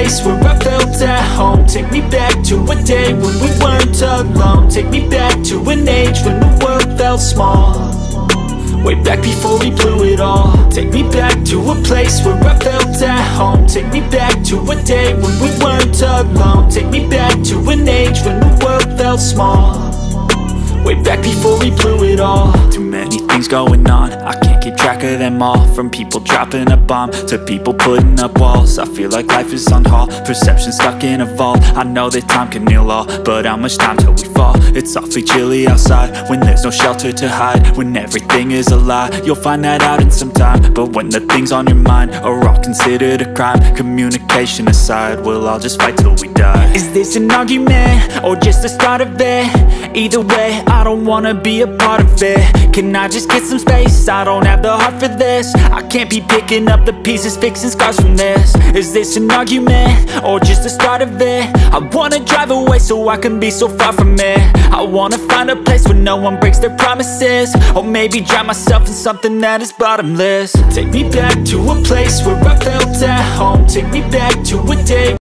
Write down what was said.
place where I felt at home. Take me back to a day when we weren't alone. Take me back to an age when the world felt small, way back before we blew it all. Take me back to a place where I felt at home. Take me back to a day when we weren't alone. Take me back to an age when the world felt small, way back before we blew it all. Too many things going on, I can't keep track of them all. From people dropping a bomb to people putting up walls. I feel like life is on hold, perception stuck in a vault. I know that time can heal all, but how much time till we fall? It's awfully chilly outside when there's no shelter to hide. When everything is a lie, you'll find that out in some time. But when the things on your mind are all considered a crime, communication aside, we'll all just fight till we die. Is this an argument or just the start of it? Either way, I don't wanna be a part of it. Can I just get some space? I don't have the heart for this. I can't be picking up the pieces, fixing scars from this. Is this an argument or just the start of it? I wanna drive away so I can be so far from it. I wanna find a place where no one breaks their promises, or maybe drown myself in something that is bottomless. Take me back to a place where I felt at home. Take me back to a day